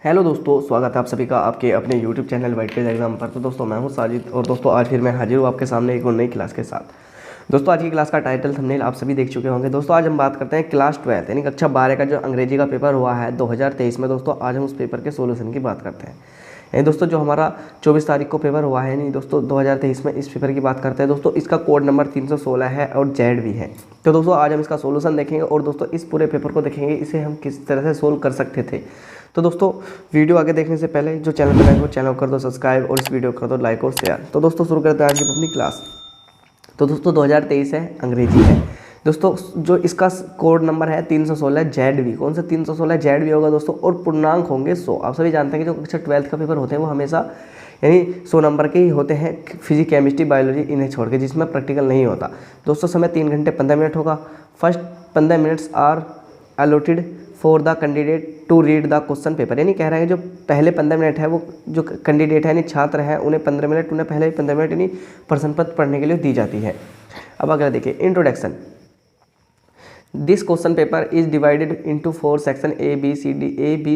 Hello दोस्तों, स्वागत है आप सभी का आपके अपने YouTube channel white page exam पर। तो दोस्तों मैं हूं साजिद और दोस्तों आज फिर मैं हाजिर हूं आपके सामने एक और नई क्लास के साथ। दोस्तों आज की क्लास का टाइटल थंबनेल आप सभी देख चुके होंगे। दोस्तों आज हम बात करते हैं क्लास 12 यानी कक्षा 12 का जो अंग्रेजी का पेपर हुआ है 2023 में। दोस्तों आज हम उस पेपर के सोल्यूशन की बात करते हैं। यानी दोस्तों जो हमारा 24 तारीख को पेपर हुआ है, नहीं दोस्तों 2023 में, इस पेपर की बात करते हैं। दोस्तों इसका कोड नंबर 316 है और जेड भी है। तो दोस्तों आज हम इसका सोल्यूशन देखेंगे और दोस्तों इस पूरे पेपर को देखेंगे इसे हम किस तरह से सोल्व कर सकते थे। तो दोस्तों वीडियो आगे देखने से पहले जो चैनल पर नए हो चैनल कर दो सब्सक्राइब और इस वीडियो को कर दो लाइक और शेयर। तो दोस्तों शुरू करते हैं आज की अपनी क्लास। तो दोस्तों 2023 है, अंग्रेजी है। दोस्तों जो इसका कोड नंबर है 316 जेड वी। कौन सा 316 जेड वी होगा दोस्तों, और पूर्णांक होंगे 100। आप सभी जानते हैं कि जो कक्षा 12 का पेपर होते हैं वो हमेशा यानी 100 नंबर के ही होते हैं, फिजिक्स केमिस्ट्री बायोलॉजी इन्हें छोड़ के, जिसमें प्रैक्टिकल नहीं होता। दोस्तों समय 3 घंटे 15 मिनट होगा। First 15 minutes are allotted for the candidate to read the question paper. यानी कह रहा है कि जो पहले 15 मिनट है वो जो कैंडिडेट है यानी छात्र हैं उन्हें 15 मिनट, उन्हें पहले 15 मिनट यानी प्रश्न पत्र पढ़ने के लिए दी जाती है। अब अगर देखिए introduction, this question paper is divided into 4 section A B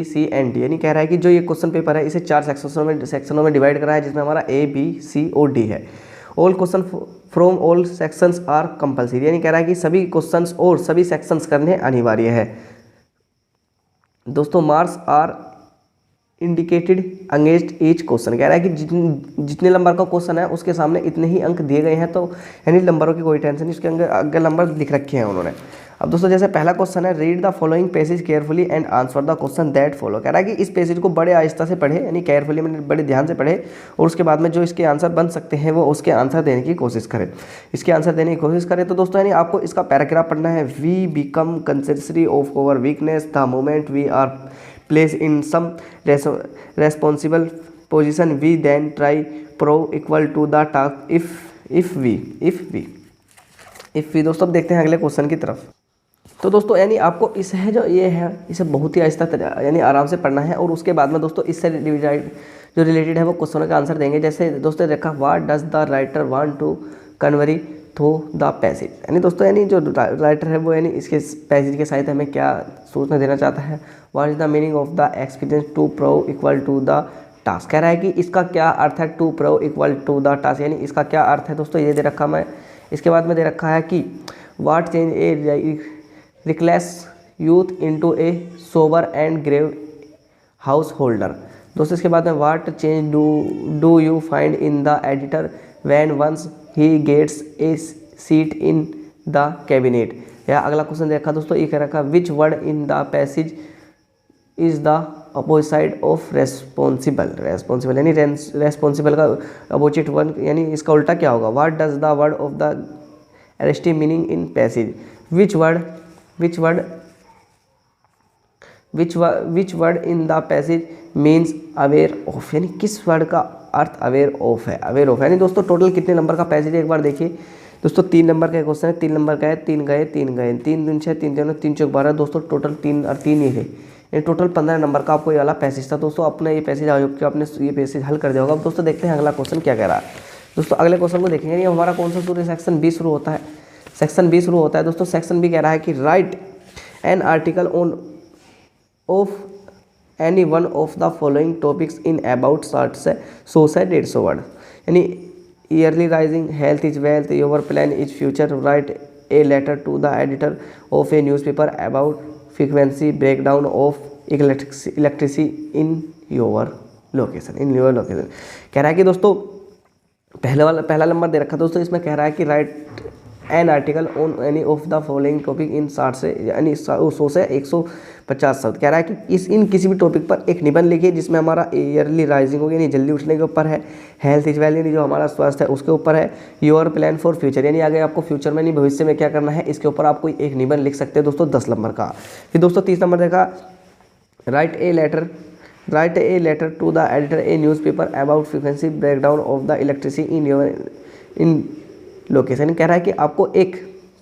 C and D. यानी कह रहा है कि जो ये क्वेश्चन पेपर है इसे 4 सेक्शनों में डिवाइड करा है, जिसमें हमारा ए बी सी और डी है। All question from all sections are compulsory. यानी कह रहा है कि सभी क्वेश्चंस और सभी सेक्शंस करने अनिवार्य है। दोस्तों marks are indicated against each question. कह रहा है कि जितने नंबर का क्वेश्चन है उसके सामने इतने ही अंक दिए गए हैं, तो यानी नंबरों की कोई टेंशन नहीं, उसके आगे नंबर लिख रखे हैं उन्होंने। अब दोस्तों जैसे पहला क्वेश्चन है, read the following passage carefully and answer the question that follow. कह रहा है कि इस पैसेज को बड़े आहिस्ता से पढ़े, यानी केयरफुली मैंने बड़े ध्यान से पढ़े, और उसके बाद में जो इसके आंसर बन सकते हैं वो उसके आंसर देने की कोशिश करें, इसके आंसर देने की कोशिश करें। तो दोस्तों यानी आपको इसका पैराग्राफ पढ़ना है। We become consideratory of our weakness the moment we are place in some responsible position we then try pro equal to the task if we. दोस्तों अब देखते हैं अगले क्वेश्चन की तरफ। तो दोस्तों यानी आपको इस है जो ये है इसे बहुत ही आहिस्ता यानी आराम से पढ़ना है, और उसके बाद में दोस्तों इससे जो रिलेटेड है वो क्वेश्चनों का आंसर देंगे। जैसे दोस्तों देखा, what does the writer want to convey through the passage. यानी दोस्तों यानी जो राइटर है वो यानी इसके पैसेज के साथ हमें क्या सूचना देना चाहता है। What is the meaning of the experience to prove equal to the task. कह रहा है कि इसका क्या अर्थ है, to prove equal to the task, यानी इसका क्या अर्थ है दोस्तों, ये दे रखा मैं। इसके बाद में दे रखा है कि what change a reckless youth into a sober and grave householder. दोस्तों इसके बाद में what change do you find in the editor when once he gets a seat in the cabinet. या अगला क्वेश्चन देखा दोस्तों, ये कह रखा which word in the passage is the opposite of responsible यानी रेस्पॉन्सिबल का अपोजिट वर्ड, यानी इसका उल्टा क्या होगा। What does the word of the arrestive meaning in passage. Which word in the passage means aware of. यानी किस word का अर्थ अवेयर ऑफ है, यानी दोस्तों टोटल कितने नंबर का पैसेज है एक बार देखिए। दोस्तों 3 नंबर का क्वेश्चन है, 3 नंबर का है, 3 गए 3 दूनी 6 3 3 3 चौक 12। दोस्तों टोटल 3 और 3 ही थे, ये टोटल 15 नंबर का आपको ये वाला पैसेज था। दोस्तों अपने ये पैसेज आपने ये पैसेज हल कर दिया होगा। अब दोस्तों देखते हैं अगला क्वेश्चन क्या कह रहा है। दोस्तों अगले क्वेश्चन को देखेंगे, ये हमारा कौन सा शुरू, सेक्शन बी शुरू होता है। सेक्शन बी शुरू होता है दोस्तों। सेक्शन बी कह रहा है कि write an article on of any one of the following topics in about 100 से 150 वर्ड। यानी early rising, health is wealth, your plan is future, write a letter to the editor of a newspaper about frequency breakdown of electricity in your location. कह रहा है कि दोस्तों पहला number दे रखा दोस्तों, इसमें कह रहा है कि write an article on any of the following topic in 60 से यानी 100 से 150 शब्द। कह रहा है कि इन किसी भी टॉपिक पर एक निबंध लिखिए जिसमें हमारा ईयरली राइजिंग होगी यानी जल्दी उठने के ऊपर है, हेल्थ इज वेल यानी जो हमारा स्वास्थ्य है उसके ऊपर है, योर प्लान फॉर फ्यूचर यानी आगे आपको फ्यूचर में नहीं भविष्य में क्या करना है, इसके ऊपर आप कोई एक निबंध लिख सकते हैं दोस्तों 10 नंबर का। फिर दोस्तों 30 नंबर देखा, write a letter to the editor a newspaper about frequency breakdown of the electricity in location. कह रहा है कि आपको एक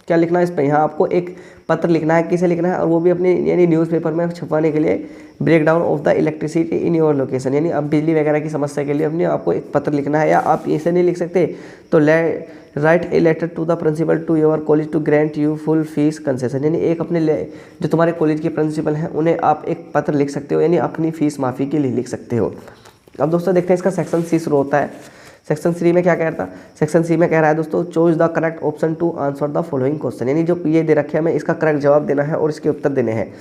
क्या लिखना है इस पर, यहाँ आपको एक पत्र लिखना है, किसे लिखना है, और वो भी अपने यानी न्यूज़पेपर में छपवाने के लिए break down of the electricity in your location, यानी अब बिजली वगैरह की समस्या के लिए अपने आपको एक पत्र लिखना है, या आप इसे नहीं लिख सकते तो write a letter to the principal to your college to grant you full fees concession, यानी एक अपने जो तुम्हारे कॉलेज के प्रिंसिपल हैं उन्हें आप एक पत्र लिख सकते हो, यानी अपनी फीस माफ़ी के लिए लिख सकते हो। अब दोस्तों देखते हैं इसका सेक्शन सी शुरू होता है। सेक्शन सी में क्या कह रहा था, सेक्शन सी में कह रहा है दोस्तों choose the correct option to answer the following question, यानी जो ये दे रखे हैं हमें इसका करेक्ट जवाब देना है और इसके उत्तर देने हैं।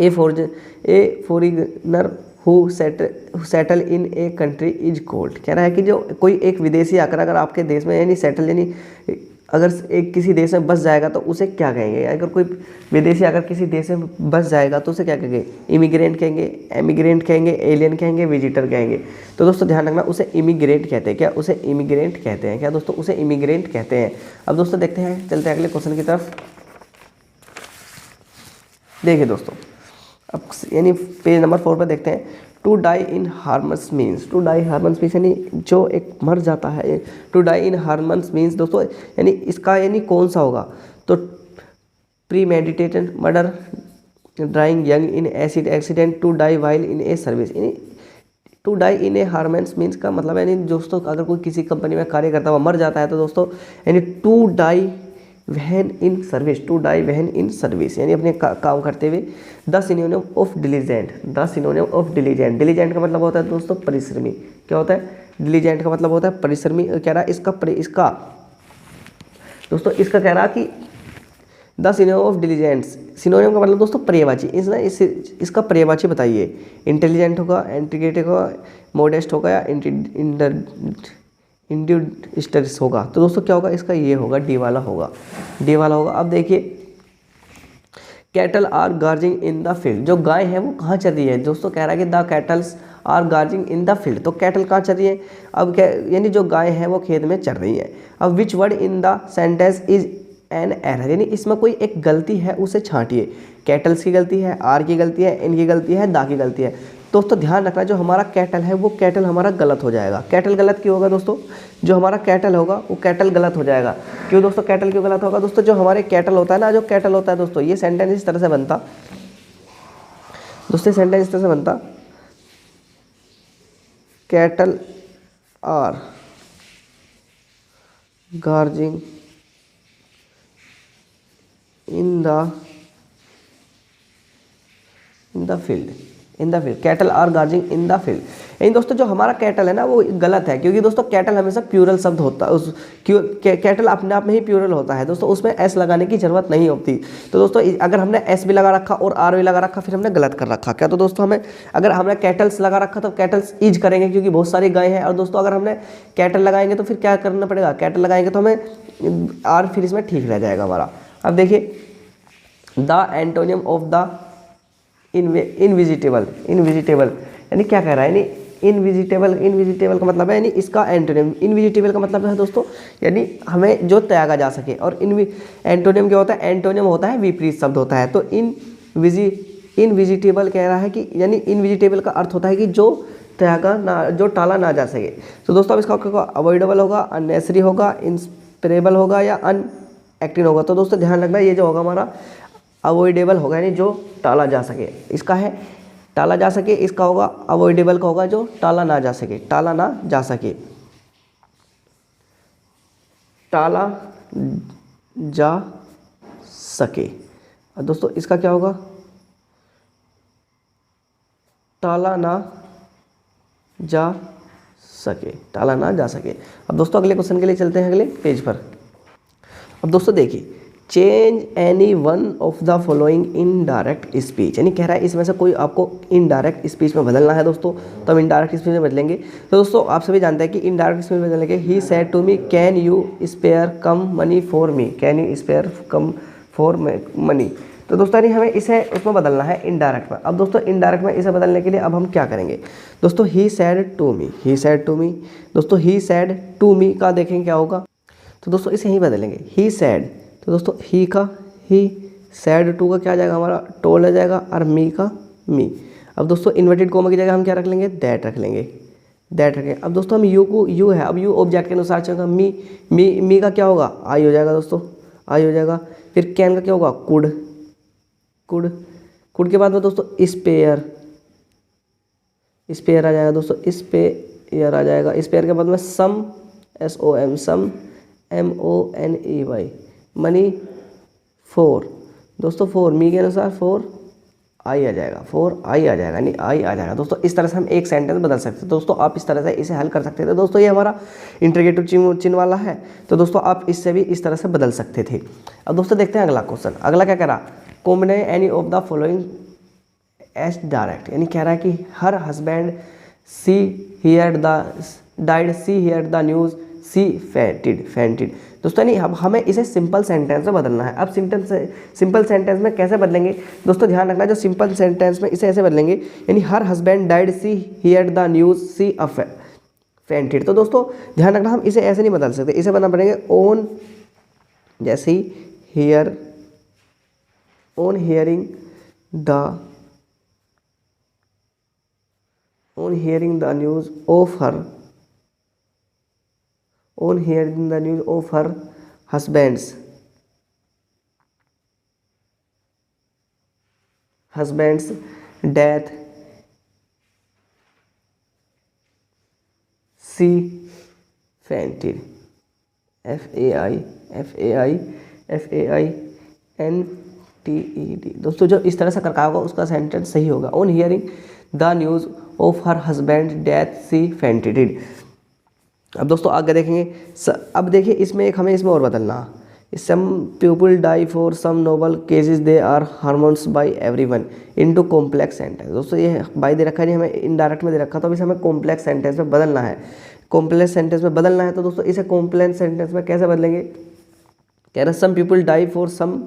A foreigner who settle in a country is called, कह रहा है कि जो कोई एक विदेशी आकर अगर आपके देश में यानी सेटल यानी अगर एक किसी देश में बस जाएगा तो उसे क्या कहेंगे, अगर कोई विदेशी अगर किसी देश में बस जाएगा तो उसे क्या कहेंगे, इमिग्रेंट कहेंगे, एमिग्रेंट कहेंगे, एलियन कहेंगे, विजिटर कहेंगे। तो दोस्तों ध्यान रखना उसे इमिग्रेंट कहते हैं, क्या उसे इमिग्रेंट कहते हैं, क्या दोस्तों उसे इमिग्रेंट कहते हैं। अब दोस्तों देखते हैं, चलते हैं अगले क्वेश्चन की तरफ। देखिए दोस्तों अब यानी पेज नंबर 4 पर देखते हैं, to die in harness means, to die harness means यानी जो एक मर जाता है, to die in harness means दोस्तों यानी इसका यानी कौन सा होगा, तो pre meditated murder, drying young in acid accident, to die while in a service, यानी to die in a harness means का मतलब है यानी दोस्तों अगर कोई किसी कंपनी में कार्य करता हुआ मर जाता है तो दोस्तों यानी टू डाई वहन इन सर्विस, टू डाई वहन इन सर्विस, यानी अपने काम करते हुए। The synonym of diligent, the synonym of diligent, diligent का मतलब होता है दोस्तों परिश्रमी, क्या होता है, डिलीजेंट का मतलब होता है परिश्रमी। कह रहा है इसका दोस्तों इसका कह रहा कि द सिनोनिम ऑफ डिलीजेंट्स, सिनोनिम का मतलब दोस्तों पर्यायवाची, इसका पर्यायवाची बताइए, इंटेलिजेंट होगा, इंटीग्रेटेड होगा, मोडेस्ट होगा या इंड्यूस्टर्स होगा। तो दोस्तों क्या होगा इसका, ये होगा डी वाला होगा, डी वाला होगा। अब देखिए cattle are grazing in the field, जो गाय है वो कहाँ चल रही है, दोस्तों कह रहा है कि the cattles are grazing in the field, तो कैटल कहाँ चल रही है, अब क्या यानी जो गाय है वो खेत में चल रही है। अब विच word in the sentence is an error, यानी इसमें कोई एक गलती है उसे छांटिए, कैटल्स की गलती है, आर की गलती है, इन की गलती है, दा की गलती है। दोस्तों ध्यान रखना जो हमारा कैटल है वो कैटल हमारा गलत हो जाएगा। कैटल गलत क्यों होगा दोस्तों, जो हमारा कैटल होगा वो कैटल गलत हो जाएगा। क्यों दोस्तों कैटल क्यों गलत होगा, दोस्तों जो हमारे कैटल होता है ना, जो कैटल होता है दोस्तों ये सेंटेंस इस तरह से बनता, दोस्तों सेंटेंस इस तरह से बनता, cattle are grazing in the field, cattle are grazing in the field. यानी दोस्तों जो हमारा कैटल है ना वो गलत है, क्योंकि दोस्तों कैटल हमेशा प्यूरल शब्द होता है, उस कैटल अपने आप में ही प्यूरल होता है दोस्तों, उसमें एस लगाने की जरूरत नहीं होती। तो दोस्तों अगर हमने एस भी लगा रखा और आर भी लगा रखा फिर हमने गलत कर रखा क्या, तो दोस्तों हमें अगर हमने कैटल्स लगा रखा तो कैटल्स इज करेंगे क्योंकि बहुत सारी गाय हैं, और दोस्तों अगर हमने कैटल लगाएंगे तो फिर क्या करना पड़ेगा, कैटल लगाएंगे तो हमें आर फिर इसमें ठीक रह जाएगा हमारा। अब देखिए द एंटोनियम ऑफ द इनविजिटेबल, यानी क्या कह रहा है, यानी इनविजिटेबल का मतलब है यानी इसका एंटोनियम, इनविजिटेबल का मतलब है दोस्तों यानी हमें जो त्यागा जा सके, और एंटोनियम क्या होता है, एंटोनियम होता है विपरीत शब्द होता है। तो इनविजिटेबल कह रहा है कि यानी इनविजिटेबल का अर्थ होता है कि जो त्यागा ना, जो टाला ना जा सके। तो दोस्तों अब इसका अवॉइडेबल होगा, अननेसेसरी होगा, इंस्पिरेबल होगा या अनएक्टिव होगा। तो दोस्तों ध्यान रखना ये जो होगा हमारा अवॉइडेबल होगा यानी जो टाला जा सके, इसका है टाला जा सके, इसका होगा अवॉइडेबल का होगा जो टाला ना जा सके, टाला ना जा सके, टाला जा सके। और दोस्तों इसका क्या होगा, टाला ना जा सके, टाला ना जा सके। अब दोस्तों अगले क्वेश्चन के लिए चलते हैं अगले पेज पर। अब दोस्तों देखिए change any one of the following indirect speech, यानी कह रहा है इसमें से कोई आपको इनडायरेक्ट स्पीच में बदलना है दोस्तों, तो हम इनडायरेक्ट स्पीच में बदलेंगे। तो दोस्तों आप सभी जानते हैं कि इनडायरेक्ट स्पीच में बदलेंगे, he said to me can you spare some money for me, can you spare some for money. तो दोस्तों यानी हमें इसे उसमें बदलना है इनडायरेक्ट में। अब दोस्तों इनडायरेक्ट में इसे बदलने के लिए अब हम क्या करेंगे दोस्तों, he said to me, he said to me, दोस्तों ही सेड टू मी का देखेंगे क्या होगा, तो दोस्तों इसे ही बदलेंगे, ही सेड, तो दोस्तों ही का ही, सैड टू का क्या आ जाएगा हमारा टोल आ जाएगा, और मी का मी। अब दोस्तों इन्वर्टेड कोमा की जगह हम क्या रख लेंगे, दैट रख लेंगे, दैट रखेंगे। अब दोस्तों हम यू को, यू है, अब यू ऑब्जेक्ट के अनुसार चलेगा, मी का क्या होगा आई हो जाएगा दोस्तों, आई हो जाएगा। फिर कैन का क्या होगा, कुड, कुड, कुड के बाद में दोस्तों स्पेयर, स्पेयर आ जाएगा दोस्तों, स्पेयर आ जाएगा। स्पेयर के बाद में सम, SOM, सम, MONEY, मनी, फोर दोस्तों, फोर मी के अनुसार फोर आई आ जाएगा, फोर आई आ जाएगा, यानी आई आ जाएगा दोस्तों। इस तरह से हम एक सेंटेंस बदल सकते हैं दोस्तों। आप इस तरह से इसे हल कर सकते थे दोस्तों। ये हमारा इंटरगेटिव चिन्ह वाला है, तो दोस्तों आप इससे भी इस तरह से बदल सकते थे। अब दोस्तों देखते हैं अगला क्वेश्चन। अगला क्या कह रहा, combine any of the following as directed, यानी कह रहा है कि her husband she hear the died, she hear the news, she fainted, fainted दोस्तों। यानी अब हमें इसे सिंपल सेंटेंस में बदलना है। अब सिंपल सेंटेंस में कैसे बदलेंगे दोस्तों, ध्यान रखना, जो सिंपल सेंटेंस में इसे ऐसे बदलेंगे, यानी her husband died, she hear the news, she uh fainted. तो दोस्तों ध्यान रखना, हम इसे ऐसे नहीं बदल सकते, इसे बनना पड़ेंगे ऑन, जैसे here, on hearing the, on hearing the news of her, on hearing the news of her husband's death, she fainted, FAINTED दोस्तों। जो इस तरह से करका होगा उसका सेंटेंस सही होगा, on hearing the news of her husband's death she fainted। अब दोस्तों आगे देखेंगे। अब देखिए इसमें एक हमें इसमें और बदलना, some people die for some noble causes they are hormones by everyone into complex sentence. दोस्तों ये बाई दे रखा है, नहीं हमें इनडायरेक्ट में दे रखा, तो अब इसे हमें कॉम्प्लेक्स सेंटेंस में बदलना है। कॉम्प्लेक्स सेंटेंस में बदलना है तो दोस्तों इसे कॉम्प्लेक्स सेंटेंस में कैसे बदलेंगे, कह रहे some people die for some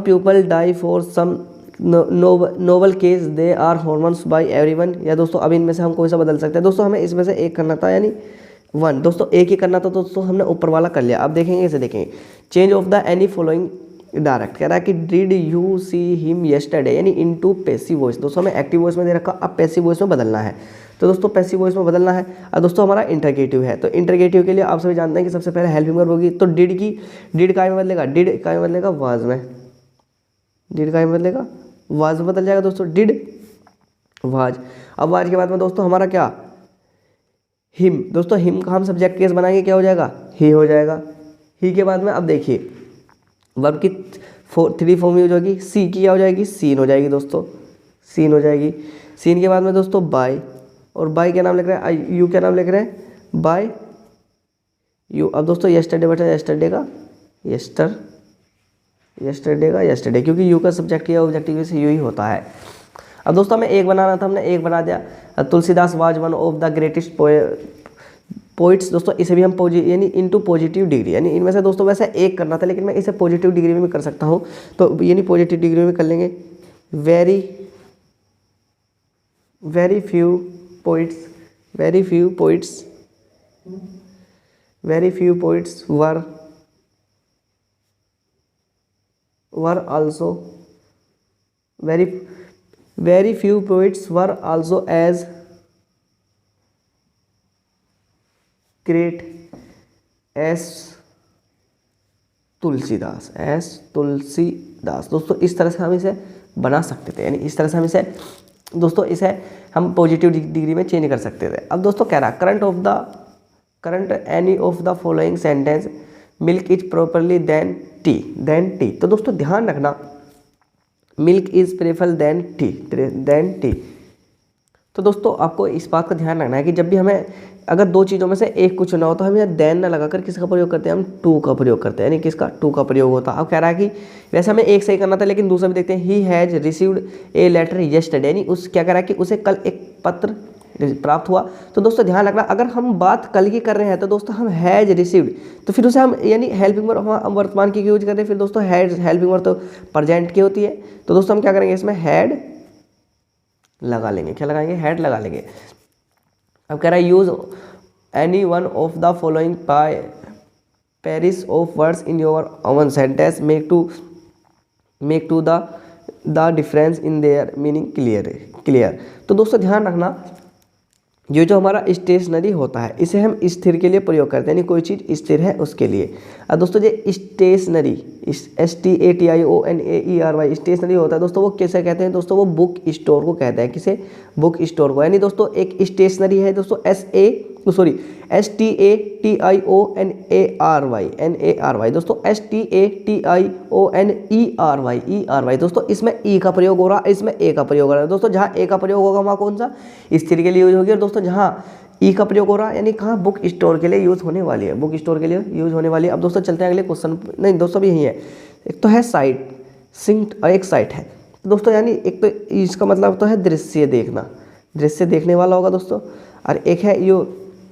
people die for some noble case they are hormones by everyone. या दोस्तों अब इनमें से हम कोई सा बदल सकते हैं दोस्तों, हमें इसमें से एक करना था, यानी वन। दोस्तों एक ही करना था तो दोस्तों हमने ऊपर वाला कर लिया। अब देखेंगे इसे, देखेंगे change of the any following direct, कह रहा है कि did you see him yesterday, यानी इनटू पैसिव वॉइस। दोस्तों हमें एक्टिव वॉइस में दे रखा, अब पैसिव वॉइस में बदलना है, तो दोस्तों पैसिव वॉइस में बदलना है। अब दोस्तों हमारा इंटरगेटिव है, तो इंटरगेटिव के लिए आप सभी जानते हैं कि सबसे पहले हेल्पिंग वर्ब होगी, तो डिड की, डिड का में बदलेगा, डिड का में बदलेगा वाज में, डिड का में बदलेगा वाज में बदल जाएगा दोस्तों, डिड वाज। अब वाज के बाद में दोस्तों हमारा क्या, हिम। दोस्तों हिम का हम सब्जेक्ट केस बनाएंगे, क्या हो जाएगा, ही हो जाएगा। ही के बाद में अब देखिए वर्ब की 3 फॉर्म यूज होगी, सी की क्या हो जाएगी, सीन हो जाएगी दोस्तों, सीन हो जाएगी। सीन के बाद में दोस्तों बाय, और बाय क्या नाम लिख रहे हैं, यू क्या नाम लिख रहे हैं, बाय यू। अब दोस्तों येस्टरडे बचा, येस्टरडे का येस्टरडे, क्योंकि यू का सब्जेक्ट या ऑब्जेक्टिव से यू ही होता है। अब दोस्तों हमें एक बनाना था, हमने एक बना दिया। Tulsidas was one of the greatest poets. दोस्तों इसे भी हम यानी इनटू पॉजिटिव डिग्री, यानी इनमें से दोस्तों वैसे एक करना था, लेकिन मैं इसे पॉजिटिव डिग्री में भी कर सकता हूँ, तो यानी पॉजिटिव डिग्री में कर लेंगे। Very few poets were also very few poets were also as great as Tulsidas. दोस्तों इस तरह से हम इसे बना सकते थे, यानी इस तरह से हम इसे दोस्तों इसे हम पॉजिटिव डिग्री में चेंज कर सकते थे। अब दोस्तों कह रहा correct any of the following sentence milk is properly than tea. तो दोस्तों ध्यान रखना, milk is prefer than tea. तो दोस्तों आपको इस बात का ध्यान रखना है कि जब भी हमें अगर दो चीज़ों में से एक कुछ ना हो तो हम यहाँ देन ना लगाकर किसका प्रयोग करते हैं, हम टू का प्रयोग करते हैं, यानी किसका, टू का प्रयोग होता है। अब कह रहा है कि वैसे हमें एक सही करना था, लेकिन दूसरा भी देखते हैं, he has received a letter yesterday, यानी उस क्या कह रहा है कि उसे कल एक पत्र प्राप्त हुआ। तो दोस्तों ध्यान रखना, अगर हम बात कल की कर रहे हैं तो दोस्तों हम हैज़ रिसीव्ड, तो फिर उसे हम यानी हेल्पिंग वर्ब हम वर्तमान की यूज कर रहे हैं, फिर दोस्तों हैज़ हेल्पिंग वर्ब तो प्रेजेंट की होती है, तो दोस्तों हम क्या करेंगे, इसमें हैड लगा लेंगे। क्या लगाएंगे, हैड लगा लेंगे। अब कह रहा है use any one of the following pairs of words in your own sentence make to the difference in their meaning clear. तो दोस्तों ध्यान रखना, ये जो हमारा स्टेशनरी होता है इसे हम स्थिर के लिए प्रयोग करते हैं, यानी कोई चीज़ स्थिर है उसके लिए। अब दोस्तों ये स्टेशनरी STATIONAERY स्टेशनरी होता है दोस्तों, वो कैसे कहते हैं दोस्तों, वो बुक स्टोर को कहते हैं। किसे? बुक स्टोर को। यानी दोस्तों एक स्टेशनरी है दोस्तों STATIONARY दोस्तों STATIONERY दोस्तों, इसमें ई का प्रयोग हो रहा है, इसमें ए का प्रयोग हो रहा है दोस्तों। जहाँ ए का प्रयोग होगा वहाँ कौन सा? स्थिर के लिए यूज होगी। और दोस्तों जहाँ ई का प्रयोग हो रहा है यानी कहाँ? बुक स्टोर के लिए यूज होने वाली है, बुक स्टोर के लिए यूज होने वाली है। अब दोस्तों चलते हैं अगले क्वेश्चन। नहीं दोस्तों भी यही है, एक तो है साइट सिंक्ट और एक साइट है दोस्तों, यानी एक तो इसका मतलब तो है दृश्य देखना, दृश्य देखने वाला होगा दोस्तों। और एक है यो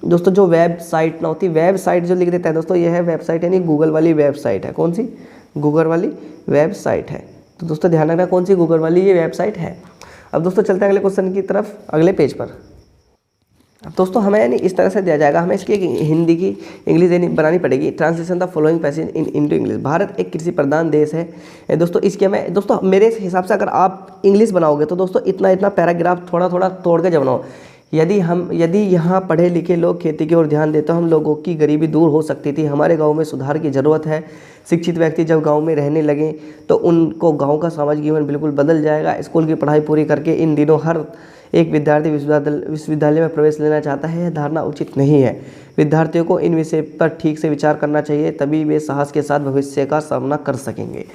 दोस्तों जो वेबसाइट ना होती, वेबसाइट जो लिख देता है दोस्तों, यह है वेबसाइट, यानी गूगल वाली वेबसाइट है। कौन सी? गूगल वाली वेबसाइट है। तो दोस्तों ध्यान रखना कौन सी? गूगल वाली ये वेबसाइट है। अब दोस्तों चलते हैं अगले क्वेश्चन की तरफ, अगले पेज पर। अब दोस्तों हमें यानी इस तरह से दिया जाएगा, हमें इसकी हिंदी की इंग्लिश यानी बनानी पड़ेगी। Translation the following passage into English. Bharat एक कृषि प्रधान देश है दोस्तों, इसके हमें दोस्तों मेरे हिसाब से अगर आप इंग्लिश बनाओगे तो दोस्तों इतना इतना पैराग्राफ थोड़ा थोड़ा तोड़ के जब बनाओ। यदि यहाँ पढ़े लिखे लोग खेती की ओर ध्यान देते तो हम लोगों की गरीबी दूर हो सकती थी। हमारे गांव में सुधार की ज़रूरत है। शिक्षित व्यक्ति जब गांव में रहने लगे तो उनको गांव का सामाजिक जीवन बिल्कुल बदल जाएगा। स्कूल की पढ़ाई पूरी करके इन दिनों हर एक विद्यार्थी विश्वविद्यालय में प्रवेश लेना चाहता है। यह धारणा उचित नहीं है। विद्यार्थियों को इन विषय पर ठीक से विचार करना चाहिए, तभी वे साहस के साथ भविष्य का सामना कर सकेंगे।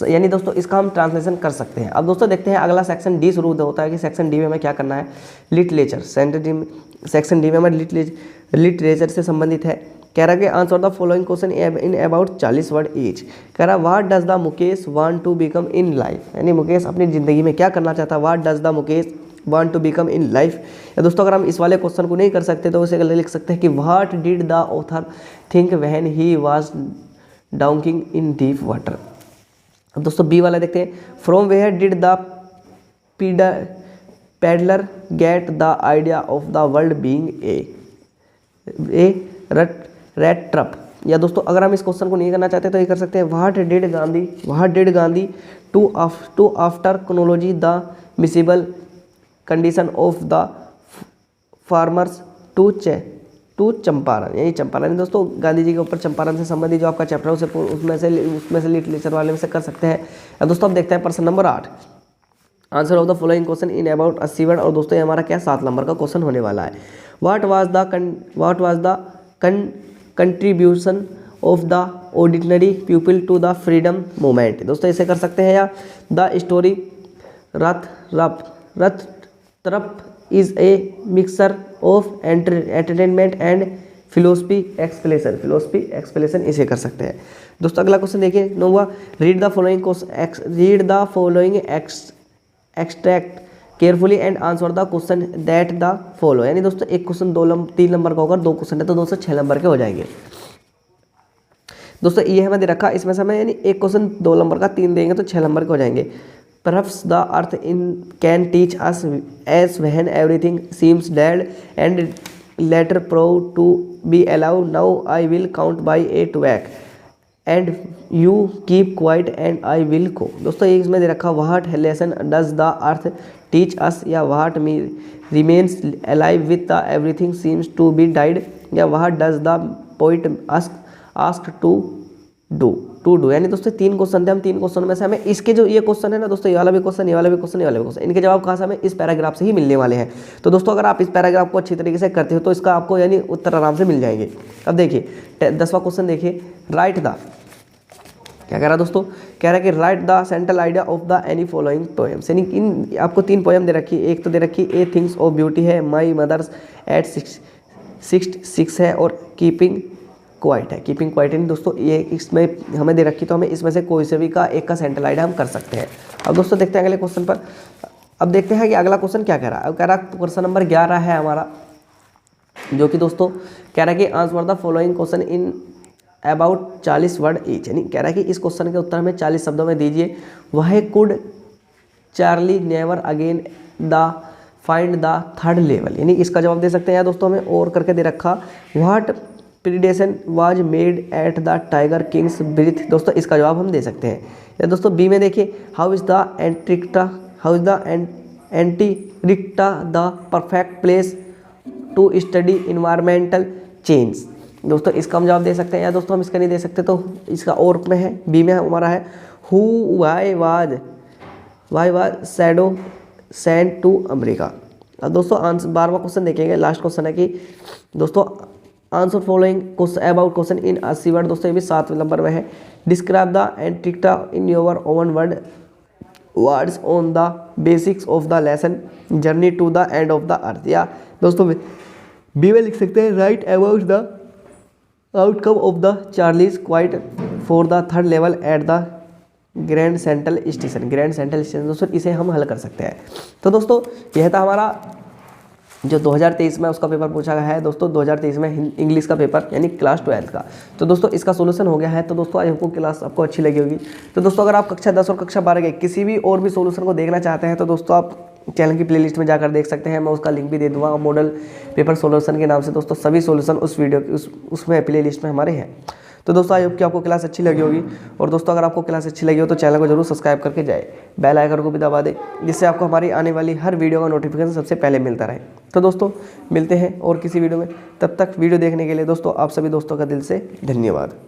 यानी दोस्तों इसका हम ट्रांसलेशन कर सकते हैं। अब दोस्तों देखते हैं अगला सेक्शन डी शुरू होता है कि सेक्शन डी में हमें क्या करना है। लिटरेचर सेक्शन डी में हमारे लिटरेचर से संबंधित है। कह रहा कि answer the following question in about 40 word each. कह रहा what does the Mukesh want to become in life, यानी मुकेश अपनी ज़िंदगी में क्या करना चाहता है। What does the Mukesh want to become in life. या दोस्तों अगर हम इस वाले क्वेश्चन को नहीं कर सकते तो उसे लिख सकते हैं कि what did the author think when he was drowning in deep water. अब दोस्तों बी वाला देखते हैं। From where did the peddler get the idea of the world being a rat trap. या दोस्तों अगर हम इस क्वेश्चन को नहीं करना चाहते तो ये कर सकते हैं what did Gandhi to after chronology the miserable condition of the farmers to Champaran, यानी चंपारण दोस्तों गांधी जी के ऊपर चंपारण से संबंधित जो आपका चैप्टर है उसमें से लिटरेचर वाले में से कर सकते हैं। अब दोस्तों अब देखते हैं प्रश्न number 8। Answer of the following question in about 80 word. और दोस्तों ये हमारा क्या 7 नंबर का क्वेश्चन होने वाला है। What was the contribution of the ordinary people to the freedom movement. दोस्तों इसे कर सकते हैं। या द स्टोरी रथ तरफ is a mixture of entertainment and philosophy explanation इसे कर सकते हैं। दोस्तों अगला क्वेश्चन देखिए नौवा। Read the following extract carefully and answer the question that the follow. यानी दोस्तों एक क्वेश्चन 3 नंबर का होगा, 2 क्वेश्चन है तो दोस्तों 6 नंबर के हो जाएंगे। दोस्तों ये हमें दे रखा, इसमें से हमें यानी एक क्वेश्चन 2 नंबर का 3 देंगे तो 6 नंबर के हो जाएंगे। Perhaps the earth can teach us as when everything seems dead and later prove to be alive. Now I will count by 8 back and you keep quiet and I will go। दोस्तों ये इसमें दे रखा what lesson does the earth teach us, या what remains alive with the everything seems to be died, या what does the poet ask to do. यानी दोस्तों 3 question थे। हम 3 क्वेश्चन में से हमें इसके जो ये क्वेश्चन है ना दोस्तों, ये वाला भी क्वेश्चन, ये वाला भी क्वेश्चन, ये वाला भी क्वेश्चन, इनके जवाब कहाँ से हमें इस पैराग्राफ से ही मिलने वाले हैं। तो दोस्तों अगर आप इस पैराग्राफ को अच्छी तरीके से करते हो तो इसका आपको यानी उत्तर आराम से मिल जाएंगे। अब देखिए 10वां क्वेश्चन देखिए। राइट द, क्या कह रहा है दोस्तों, कह रहा है कि right the central idea of the any following poems. यानी इन आपको 3 पोएम दे रखी है। एक तो दे रखी ए थिंग्स ऑफ ब्यूटी है, माई मदर्स एट 66 है, और कीपिंग क्वाइट है। कीपिंग क्वाइट है दोस्तों ये इसमें हमें दे रखी, तो हमें इसमें से कोई से भी का एक का सेंट्रल आइडिया हम कर सकते हैं। अब दोस्तों देखते हैं अगले क्वेश्चन पर। अब देखते हैं कि अगला क्वेश्चन क्या कह रहा है। अब कह रहा है क्वेश्चन नंबर 11 है हमारा, जो कि दोस्तों कह रहा है कि answer the following question in about 40 word each. यानी कह रहा है कि इस क्वेश्चन के उत्तर हमें 40 शब्दों में दीजिए। वह could Charlie never again the find the third level. यानी इसका जवाब दे सकते हैं। या दोस्तों हमें और करके दे रखा what prediction was made at the tiger king's birth. दोस्तों इसका जवाब हम दे सकते हैं। या दोस्तों बी में देखिए how is the Antarctica the perfect place to study environmental change. दोस्तों इसका हम जवाब दे सकते हैं, या दोस्तों हम इसका नहीं दे सकते तो इसका और में है, बी में हमारा है who why was shadow send to America. अब दोस्तों आंसर 12वां क्वेश्चन देखेंगे, लास्ट क्वेश्चन है कि दोस्तों answer following question about question in 80 word. दोस्तों ये भी 7 नंबर में है। Describe the Antarctica in your own words on the basics of the lesson journey to the end of the earth. या दोस्तों बी में लिख सकते हैं write about the outcome of the Charlie's quiet for the third level at the grand central station. Grand central station दोस्तों इसे हम हल कर सकते हैं। तो दोस्तों यह था हमारा जो 2023 में उसका पेपर पूछा गया है दोस्तों, 2023 में इंग्लिश का पेपर यानी क्लास 12 का। तो दोस्तों इसका सोल्यूशन हो गया है। तो दोस्तों आज हमको क्लास आपको अच्छी लगी होगी। तो दोस्तों अगर आप कक्षा 10 और कक्षा 12 के किसी भी और भी सोल्यूशन को देखना चाहते हैं तो दोस्तों आप चैनल की प्लेलिस्ट में जाकर देख सकते हैं, मैं उसका लिंक भी दे दूँगा। मॉडल पेपर सोल्यूशन के नाम से दोस्तों सभी सोल्यूशन उस वीडियो उसमें प्लेलिस्ट में हमारे हैं। तो दोस्तों आई होप कि आपको क्लास अच्छी लगी होगी। और दोस्तों अगर आपको क्लास अच्छी लगी हो तो चैनल को जरूर सब्सक्राइब करके जाए, बेल आइकन को भी दबा दे, जिससे आपको हमारी आने वाली हर वीडियो का नोटिफिकेशन सबसे पहले मिलता रहे। तो दोस्तों मिलते हैं और किसी वीडियो में, तब तक वीडियो देखने के लिए दोस्तों आप सभी दोस्तों का दिल से धन्यवाद।